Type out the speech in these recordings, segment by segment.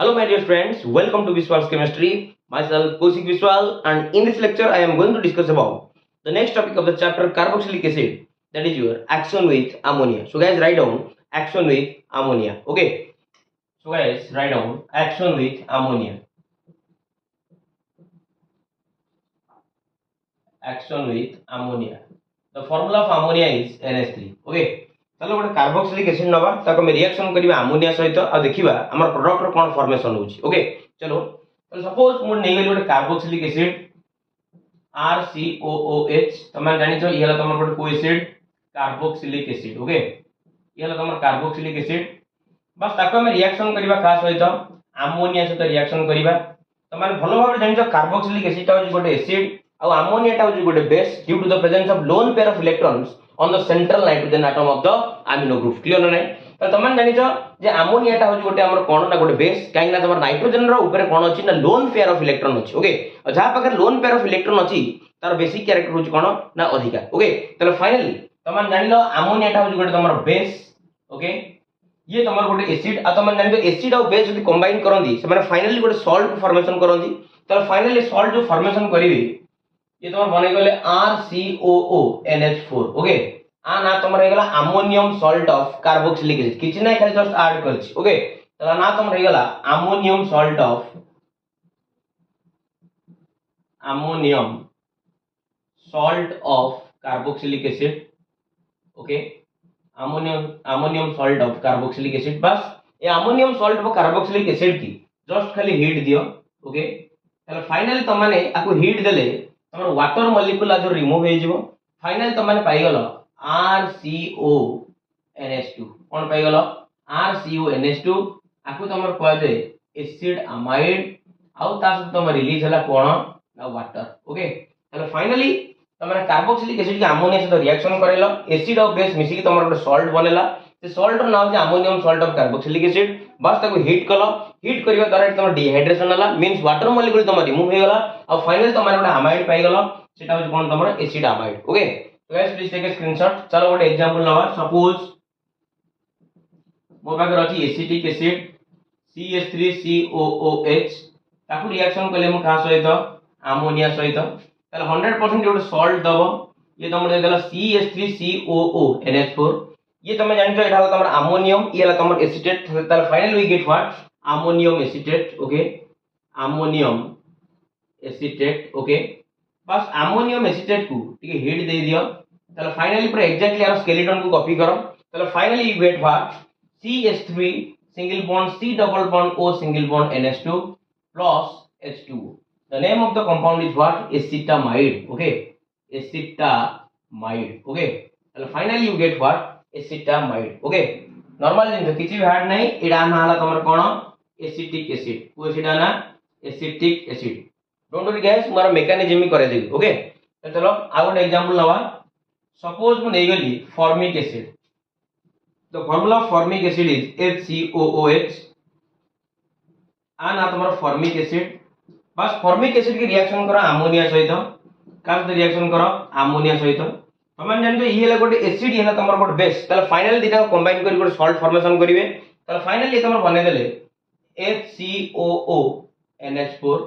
Hello my dear friends, welcome to Vishwal's Chemistry. Myself Kaushik Vishwal, and in this lecture I am going to discuss about the next topic of the chapter carboxylic acid, that is your action with ammonia. So guys, write down action with ammonia. Okay. So guys, write down action with ammonia. Action with ammonia. The formula of ammonia is NH3. Okay. चलो गोटे carboxylic acid नवा ताको हम reaction करबा ammonia सहित आ देखिबा हमर product रो कोन formation होची. ओके चलो तो सपोज मु नै गेली गोटे कार्बोक्सिलिक एसिड RCOOH तमे जानि छ इहला तमर गोटे को एसिड कार्बोक्सिलिक एसिड. ओके इहला तमर कार्बोक्सिलिक एसिड बस ताको हम रिएक्शन करबा का सहित अमोनिया सहित रिएक्शन करबा. तमे भलो भाबे जानि छ कार्बोक्सिलिक एसिड ता गोटे एसिड और अमोनिया टा गोटे base due to the presence of lone pair of electrons on the central nitrogen atom of the amino group. Clear ना नहीं तो तमन जानि छ जे अमोनिया टा होची गोटे हमर कोन ना गोटे बेस काहे ना तमर नाइट्रोजन रो ऊपर कोन अछि ना लोन पेयर ऑफ इलेक्ट्रॉन अछि. ओके और जहां पाकर लोन पेयर ऑफ इलेक्ट्रॉन अछि तार बेसिक कैरेक्टर होची कोन ना अधिका. ओके तले फाइनली तमन जानि लो अमोनिया टा होची गोटे तमर बेस. ओके ये तमर गोटे एसिड आ तमन जानि तो एसिड और बेस जदी कंबाइन करंदी से माने फाइनली गोटे सॉल्ट को फॉर्मेशन करंदी. तो फाइनली सॉल्ट जो फॉर्मेशन करिवे ये तमर बनै गले RCOONH4. ओके आ ना तमर हे गला ammonium salt of carboxylic acid किछि नै खाली जस्ट ऐड करछि. ओके तला ना तमर हे गला ammonium salt of carboxylic acid. Okay ammonium salt of carboxylic acid. बस ये ammonium salt of carboxylic acid की जस्ट खाली हीट दियो. ओके तले फाइनली तमाने आको हीट देले तमर वाटर मॉलिक्यूल जो रिमूव हे जिवो. फाइनली तमाने पाई गलो RCONH2 कोन पाई गलो RCONH2 आको तमर कहै जे एसिड अमाइड आउ ता सब तमर रिलीज हला कोन ना वाटर. ओके तले फाइनली तमर कार्बोक्सिलिक एसिड के अमोनिया से रिएक्शन करेलो एसिड और बेस मिसी के तमर गोटे सॉल्ट बनेला. से सॉल्ट रो नाम जे ammonium salt of carboxylic acid. बस ताको हीट कलो हीट करबा द्वारा तमर डिहाइड्रेशन हला मींस वाटर मॉलिक्यूल तमर रिमूव हे गला और फाइनली तमर गोटे अमाइड पाई गलो सेटा हो कोन तमर एसिड अमाइड. ओके तो guys please take a screenshot. चलो गोटे एग्जांपल नवा सपोज मो पाकर अछि एसिटिक एसिड CH3COOH ताकू रिएक्शन कले मु का सहित अमोनिया सहित ताले 100% गोटे सॉल्ट दबो. ये तमर दे देला CH3COONH4. ये तमे जानि छ एटा तमर अमोनियम ये ला तमर एसिटेट ताले finally we get what ammonium acetate. Okay ammonium acetate. Okay बस अमोनियम एसिटेट को ठीक हीट दे दियो ताले फाइनली पूरा एग्जैक्टली आर स्केलेटन को कॉपी करो. ताले finally you get what CH3 single bond C double bond O single bond NH2 plus H2O. The name of the compound is what acetamide. Okay acetamide. Okay ताले finally you get what acetamide. Okay normal जिन किछि भी hard नहीं एडा ना हला तमर कोन एसिटिक एसिड को एसिड ना acetic acid. Don't worry guys मार मेकानिज्म ही करे देबी. ओके तो चलो आ गोटे एग्जांपल नवा सपोज मु नै गेली formic acid. The formula of formic acid is HCOOH आ ना तमर फॉर्मिक एसिड. बस फॉर्मिक एसिड की रिएक्शन करो अमोनिया सहित का रिएक्शन करो अमोनिया सहित तमन जानि ये हला गोटे एसिड ये हला तमर गोटे बेस ताले फाइनली दिटा कंबाइन करी गोटे सॉल्ट फॉर्मेशन करिवे. ताले फाइनली तमर बने देले HCOONH4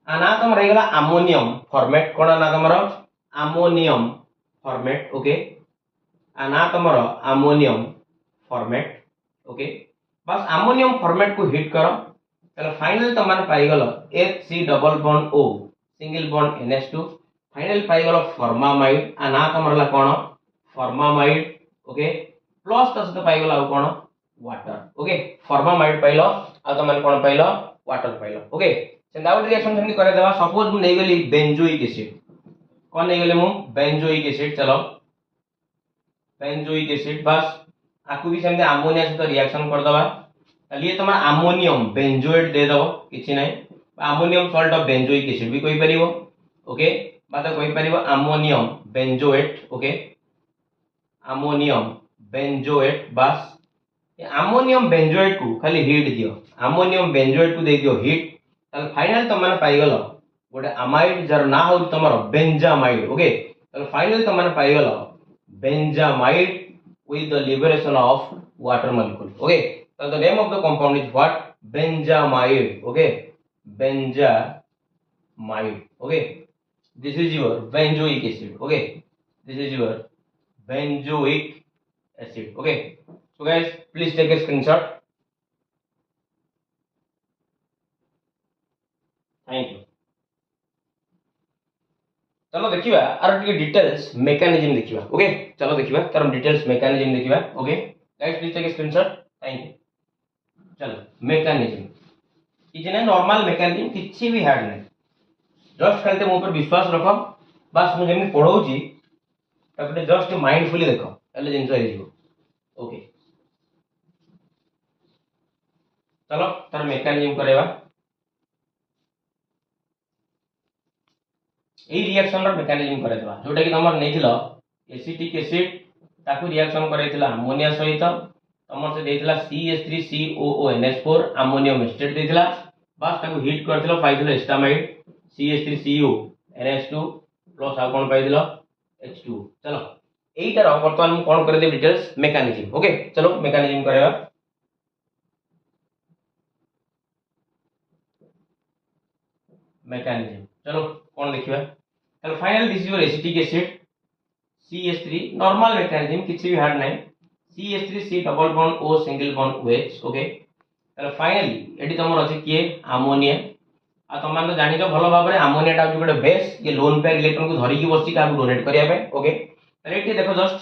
आना तमर हे गला अमोनियम फॉर्मेट कोन ना तमर अमोनियम फॉर्मेट. ओके आना तमर अमोनियम फॉर्मेट. ओके बस अमोनियम फॉर्मेट को हिट करो ताले फाइनली तमन पाई गलो HC double bond O single bond NH2 final पाई गलो फॉर्मामाइड आना तमरला कोन फॉर्मामाइड. ओके प्लस त सते पाई गलो कोन वाटर. ओके फॉर्मामाइड पाइलो आ तमन कोन पाइलो वाटर पाइलो. ओके सेंदा आउट रिएक्शन जनी करे देबा. सपोज मु नै गेली बेंजोइक एसिड कोन नै गेले मु बेंजोइक एसिड. चलो बेंजोइक एसिड बस आकु भी सेंदे अमोनिया से रिएक्शन कर दबा ताली ये तमा अमोनियम बेंजोएट दे दबो किछि नै ammonium salt of benzoic acid भी कोइ परिबो. ओके बात कोइ परिबो ammonium benzoate. Okay ammonium benzoate बस ये अमोनियम बेंजोएट को खाली हीट दियो अमोनियम बेंजोएट को दे दियो हीट ताल फाइनल तमन पाई गलो गोटे अमाइड जर ना हो तमर बेंजामाइड. ओके ताल फाइनल तमन पाई गलो benzamide with the liberation of water molecule. Okay so the name of the compound is what benjamide. Okay, benjamide. Okay, this is your benzoic acid. Okay, this is your benzoic acid. Okay, so guys, please take a screenshot. Thank you. चलो देखिबा are टिके details mechanism देखिबा. Okay, चलो देखिबा तार details mechanism देखिबा. Okay guys, please take a screenshot. Thank you. चलो mechanism किछि नै, नॉर्मल मेकानिज्म किछि भी हार्ड नै. जस्ट खाली मो ऊपर विश्वास रखो. बस मु जेमि पढौची तापरे जस्ट माइंडफुली देखो, ताले जिंस हो जिवो. ओके, चलो तार मेकानिज्म करेबा. এই রিঅ্যাকশন র মেকানিজম করে দেবা, जोटा कि तमर नेथिलो एसिटिक एसिड ताकू रिঅ্যাকশন कराइथिला अमोनिया सहित. तमर से देथिला CH3COONH4 अमोनियम एस्टेट देथिला. बस ताकू हिट करथिलो, पाइथिलो एस्टामाइड CH3CONH2 प्लस आ कोन पाइथिलो H2. चलो एइटार वर्तमान मु कोन करे दे डिटेल्स मेकानिजम. ओके, चलो मेकानिजम करेबा. मेकानिजम चलो कौन देखिबा. चलो final this is your acetic acid CH3. Normal mechanism किछि भी हार्ड नाही. CH3 C double bond O single bond OH. Okay, चलो फाइनली एडी तमर अछि किए अमोनिया. आ तम मान तो जानि तो भलो भाबरे अमोनिया टा गोटे बेस, ये लोन पेयर इलेक्ट्रॉन को धरिकी बसि का डोनेट करिया पे. ओके, तले एठी देखो जस्ट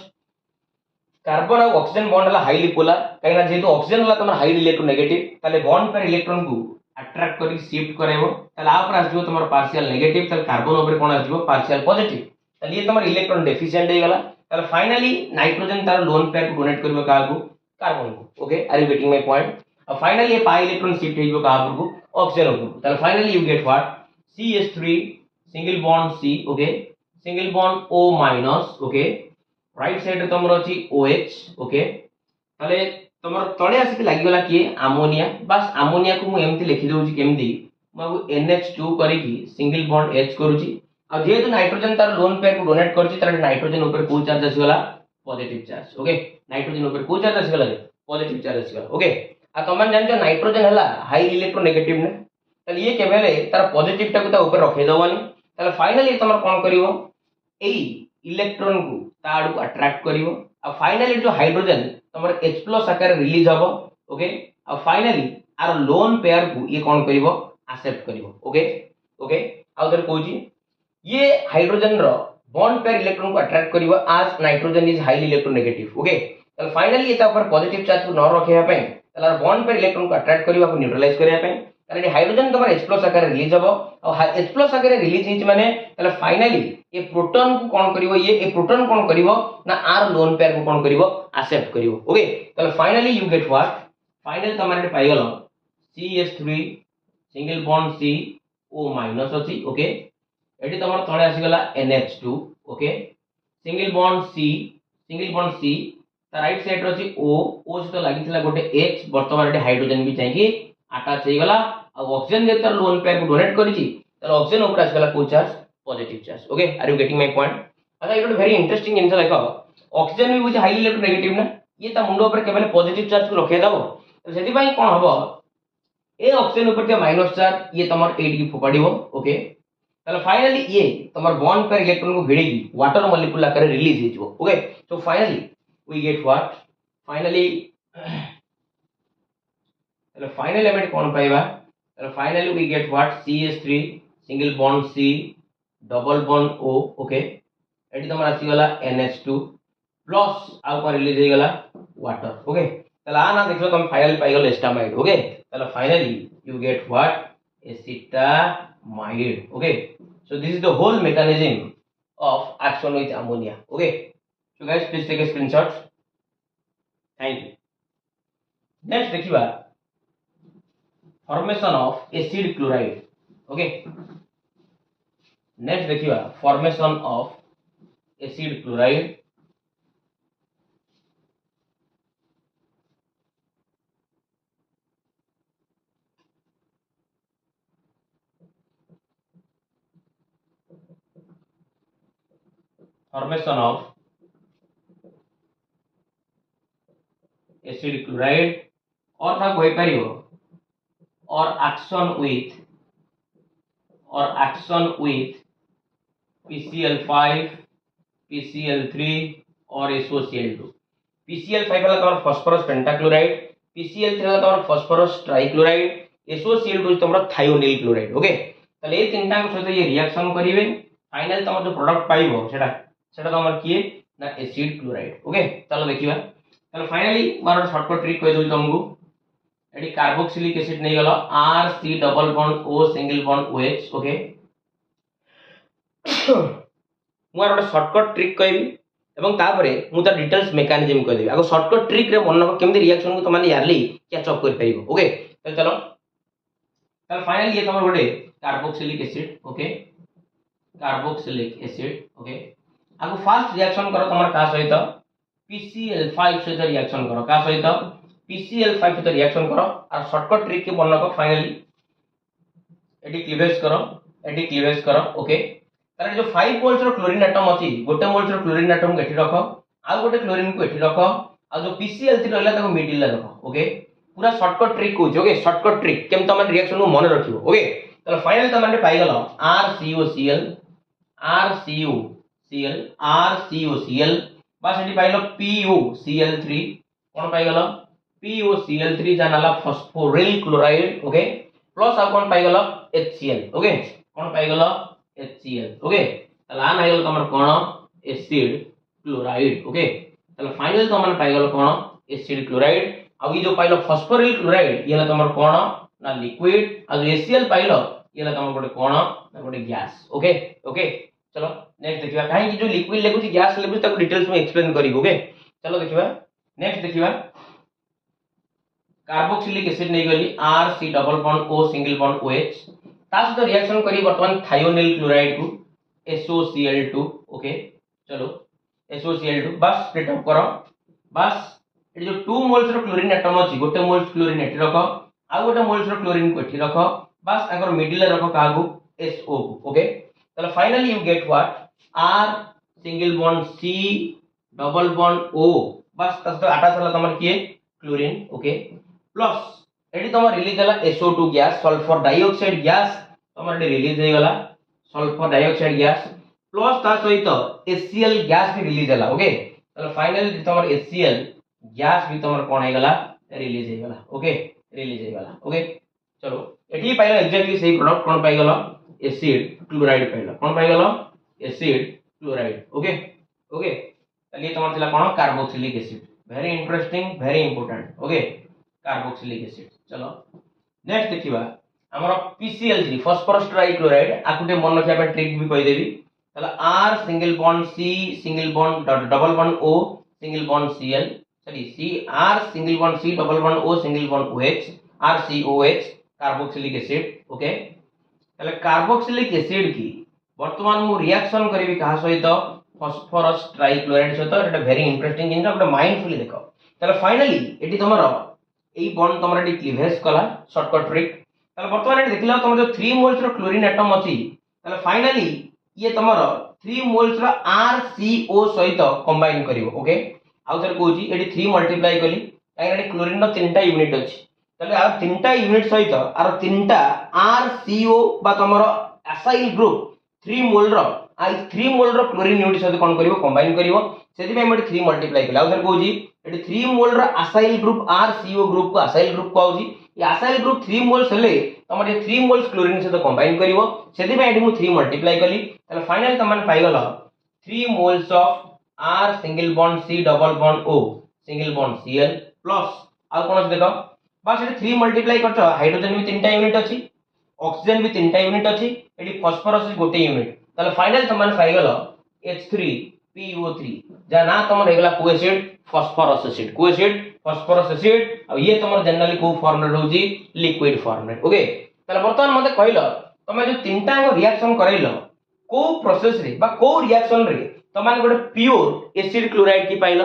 कार्बन और ऑक्सीजन बॉन्ड हला हाईली पोलर. काइना जेतु ऑक्सीजन हला तमर हाईली इलेक्ट्रोनेगेटिव, तले बॉन्ड पेयर इलेक्ट्रॉन को अट्रैक्ट करी शिफ्ट करेबो. तले आ ऊपर आजो तमर पार्शियल नेगेटिव, तले कार्बन ऊपर कोन आजो पार्शियल पॉजिटिव. तले ये तमर इलेक्ट्रॉन डेफिशिएंट हे गला. तले फाइनली नाइट्रोजन तार लोन पेयर को डोनेट करबो का को कार्बन को. Okay, are you getting my point. अब फाइनली ये पाई इलेक्ट्रॉन शिफ्ट हेइबो का को ऑक्सीजन को. तले finally you get what CH3 single bond C. Okay, single bond O minus. Okay, right side तमर अछि OH. ओके, तले तमर तळे आसी लागि गला कि अमोनिया. बस अमोनिया को मु एमति लिखि दउची केमति मु NH2 करिकि सिंगल बॉन्ड H करूची. आ जेहेतु नाइट्रोजन तार लोन पेयर को डोनेट करची, तार नाइट्रोजन ऊपर को चार्ज आसी गला पॉजिटिव चार्ज. ओके, नाइट्रोजन ऊपर को चार्ज आसी गला पॉजिटिव चार्ज आसी गला. ओके, आ तमन जानजो नाइट्रोजन हला हाई इलेक्ट्रोनेगेटिव ने, तले ये केबेले तार पॉजिटिव टा को ता ऊपर रखे दवानी. तले फाइनली तमर कोन करिवो एई इलेक्ट्रॉन को ताड़ को अट्रैक्ट करिवो. आ फाइनली जो हाइड्रोजन तमर H+ आकार रिलीज हबो. ओके, आ फाइनली आर लोन पेयर को ये कोन करिवो एक्सेप्ट करिवो. ओके, ओके, आ उधर कहूची ये हाइड्रोजन रो बॉन्ड पेयर इलेक्ट्रॉन को अट्रैक्ट करिवो आज nitrogen is highly electronegative. Okay, तो फाइनली एता ऊपर पॉजिटिव चार्ज को न रखे पे तला बॉन्ड पेयर इलेक्ट्रॉन को अट्रैक्ट करिवो को न्यूट्रलाइज करिया पे. तले हाइड्रोजन तमर H+ आकार रिलीज हबो. और H+ आकार रिलीज हिच माने तले फाइनली ये प्रोटॉन को कोन करिवो, ये प्रोटॉन कोन करिवो ना आर लोन पेयर को कोन करिवो एक्सेप्ट करिवो. ओके, तले finally you get what final तमरे पाई गलो CH3 single bond C O minus अछि. ओके, एटी तमर तळे आसी गला NH2. Okay, single bond C right side रछि O से लागिथिला गोटे H. वर्तमान एटी हाइड्रोजन भी चाहिए अटैच हे गला. आ ऑक्सीजन जे तार लोन पेयर को डोनेट करिछि, तार ऑक्सीजन ऊपर आसी गला को charge positive charge. Okay, are you getting my point. अच्छा, इट वेरी इंटरेस्टिंग जिंस देखो ऑक्सीजन भी बुझ हाईली इलेक्ट्रोनेगेटिव ना, ये ता मुंडो ऊपर केवल पॉजिटिव चार्ज को रखे दबो. तो सेति पई कोन हबो ए ऑक्सीजन ऊपर के माइनस चार्ज ये तमर 8 की फोपाडिबो. ओके, ताले फाइनली ये तमर बॉन्ड पेयर इलेक्ट्रॉन को भिड़ेगी वाटर मॉलिक्यूल आकार रिलीज हे जिवो. Okay, so finally we get what finally ताले फाइनली हम कोन पाइबा. ताले finally we get what CH3 single bond C double bond O. Okay, एटी तमर आसी गला NH2 प्लस आ को रिलीज हे गला वाटर. ओके, ताले आ ना देखलो तुम फाइनली पाइ गलो एस्टामाइड. ओके, ताले finally you get what acetamide. Okay, so this is the whole mechanism of action with ammonia. Okay, so guys please take a screenshot. Thank you. Next देखिबा formation of acid chloride. Okay, next देखिबा formation of acid chloride. Formation of acid chloride और था कोई परियो or action with PCl5, PCl3 or SOCl2. PCl5 वाला तुम्हारा phosphorus pentachloride, PCl3 वाला तुम्हारा फॉस्फोरस ट्राइक्लोराइड, SOCl2 तुम्हारा थायोनिल क्लोराइड। ओके, ताले ए तीनटा सहित ये रिएक्शन करिवे, फाइनल तुम जो प्रोडक्ट पाइबो सेटा तुम किए ना एसिड क्लोराइड। ओके, चलो देखिबा। चलो फाइनली मार शॉर्टकट ट्रिक कहि दउ तुमको। एडी कार्बोक्सिलिक एसिड नहीं गलो RC double bond O single bond OH। Okay, मुआर गोटे शॉर्टकट ट्रिक कहबी एवं तापरे मु ता डिटेल्स मेकानिज्म कह देबी। आगो शॉर्टकट ट्रिक रे मन केमति रिएक्शन को तमाने यारली कैच अप कर परिबो। ओके, तो चलो फाइनली ये तमर गोटे carboxylic acid. Okay, carboxylic acid. Okay, आगो फास्ट रिएक्शन करो तमर का सहित PCl5 सहित रिएक्शन करो, का सहित PCl5 सहित रिएक्शन करो और शॉर्टकट ट्रिक के मन को फाइनली एडी क्लीवेज करो। ओके, तारे जो 5 मोल्स रो क्लोरीन एटम अछि, गोटे मोल्स रो क्लोरीन एटम एठी रखो, आ गोटे क्लोरीन को एठी रखो, आ जो PCl3 रहला ताको मिडिल रे रखो। ओके, पूरा शॉर्टकट ट्रिक को। ओके, शॉर्टकट ट्रिक केम तमन रिएक्शन को मन रखिबो। ओके, चलो फाइनल तमन पाई गलो RCOCl बस एठी पाइलो PuCl3, कोन पाई गलो PuCl3 जानला फॉस्फोरिल क्लोराइड। ओके, प्लस आ कोन पाई गलो HCl। ओके, कोन पाई गलो HCl। ओके, तला आ नाइगल तमर कोन एसिड क्लोराइड। ओके, तला फाइनल तमन पाई गलो कोन एसिड क्लोराइड। आ ई जो पाइलो फॉस्फोरिल क्लोराइड येला तमर कोन ना लिक्विड, आ जो HCl पाइलो येला तमर गोटे कोन ना गोटे गैस। ओके, ओके, चलो नेक्स्ट देखिबा काहे कि जो लिक्विड लेबुची गैस लेबुची ताको डिटेल्स में एक्सप्लेन करिबो। ओके, चलो देखिबा नेक्स्ट देखिबा कार्बोक्सिलिक एसिड नहीं गली RC double bond O single bond OH ता सहित रिएक्शन करी वर्तमान थायोनिल क्लोराइड को SOCl2। ओके, चलो SOCl2 बस स्प्लिट अप करो। बस ये जो 2 मोल्स रो क्लोरीन एटम अछि, गोटे मोल्स क्लोरीन एठी रखो, आ गोटे मोल्स रो क्लोरीन को एठी रखो, बस अगर मिडिल रे रखो कागु SO को। ओके, चलो finally you get what R single bond C double bond O बस तस तो आटा चला तमर किए क्लोरीन। ओके, प्लस एडी तमर रिलीज होला SO2 gas, sulphur dioxide gas तमर एडी रिलीज हे गला सल्फर डाइऑक्साइड गैस, प्लस ता सहित HCl गैस भी रिलीज होला। ओके, चलो फाइनली तमर HCl गैस भी तमर कोन हे गला रिलीज हे गला। ओके, रिलीज हे गला। ओके, चलो एठी पाइलो एग्जैक्टली सही प्रोडक्ट कोन पाइ गलो एसिड क्लोराइड पाइलो, कोन पाइ गलो एसिड क्लोराइड। ओके, ओके, चलिए तमर थिला कोन carboxylic acid. Very interesting, very important. Okay, carboxylic acid. चलो नेक्स्ट देखिबा हमर PCl3 फॉस्फोरस ट्राइक्लोराइड। आकुटे मन रखिया पे ट्रिक भी कहि देबी। चलो R single bond C single bond double bond O single bond Cl, sorry C R single bond C double bond O single bond OH RCOH carboxylic acid. Okay, तले carboxylic acid की वर्तमान मु reaction करबी कहा सहित phosphorus trichloride सहित। एटा very interesting जिन ओटा mindfully देखो। तले फाइनली एटी तमरो एई बॉन्ड तमरो एटी क्लीवेज कला शॉर्टकट ट्रिक। तले वर्तमान एटी देखिला तमरो जो 3 मोल्स रो क्लोरीन एटम अछि, तले फाइनली ये तमरो 3 मोल्स रो RCO सहित कंबाइन करिवो। ओके, आउ थर कहूची एटी 3 मल्टीप्लाई कली काहे एटी क्लोरीन रो 3टा यूनिट अछि, तले आ 3टा यूनिट सहित आर 3टा RCO बा तमरो असाइल ग्रुप 3 मोल रो आई 3 मोल रो क्लोरीन यूनिट सहित कोन करिवो कंबाइन करिवो। सेति पे मटे 3 मल्टीप्लाई कला। आउ थर कहूची एटी 3 मोल रो असाइल ग्रुप RCO ग्रुप को असाइल ग्रुप कहूची। ये असाइल ग्रुप 3 मोल्स हेले तमर ये 3 मोल्स क्लोरीन सहित कंबाइन करिवो। सेति पे एटी मु 3 मल्टीप्लाई कली, तले फाइनल तमन पाइ गलो 3 moles of R single bond C double bond O single bond Cl plus आ कोन देखो बस एटी 3 मल्टीप्लाई करछो। हाइड्रोजन भी 3टा यूनिट अछि, ऑक्सीजन भी 3टा यूनिट अछि, एटी फास्फोरस गोटे यूनिट। तले फाइनल तमन पाइ गलो H3PO3 जा ना तमन हेगला को एसिड फास्फोरस एसिड, को एसिड फास्फोरस एसिड। आ ये तमन जनरली को फॉर्म रे होजी लिक्विड फॉर्म रे। ओके, तले वर्तमान मते कहलो तमे जो 3टा रिएक्शन करैलो को प्रोसेस रे बा को रिएक्शन रे तमान गोटे प्योर एसिड क्लोराइड की पाइलो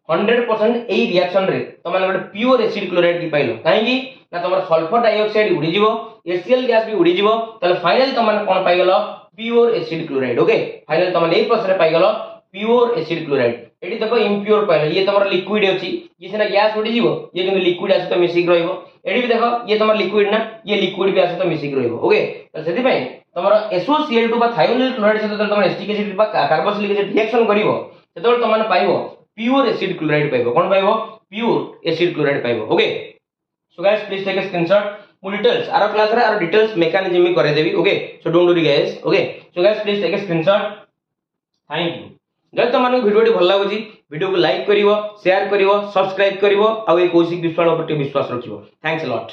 100% एई रिएक्शन रे तमान गोटे प्योर एसिड क्लोराइड की पाइलो। काहे कि ना तमर सल्फर डाइऑक्साइड उडी जीवो, HCl गैस भी उडी जीवो, तले फाइनल तमन कोन पाइ गेलो pure acid chloride. Okay, final तमन एई प्रोसेस रे पाइ गेलो प्योर एसिड क्लोराइड। एटी देखो इम्प्योर पाइलो, ये तमर लिक्विड अछि, ये सिना गैस उडी जीवो, ये किंतु लिक्विड आसी तो मिसिक रहइबो। एडी भी देखो ये तुम लिक्विड ना ये लिक्विड भी आसत मिसिक रहइबो ओके तो सेति पई तुमर SOCl2 बा थायोनिल क्लोराइड सहित तुम एसिटिक एसिड बा कार्बोक्सिलिक एसिड रिएक्शन करिवो सेतोल तुम माने पाइबो प्योर एसिड क्लोराइड पाइबो कोन पाइबो प्योर एसिड क्लोराइड पाइबो okay so guys please take a screenshot मु डिटेल्स आरो क्लास रे आरो डिटेल्स मेकानिज्म में करे देबी okay so don't worry guys okay so guys please take a screenshot thank you जब तुम मानक वीडियो भल लागुची वीडियो को लाइक करिवो शेयर करिवो सब्सक्राइब करिवो आ ए कौशिक विश्वास पर विश्वास रखिवो थैंक्स अ लॉट।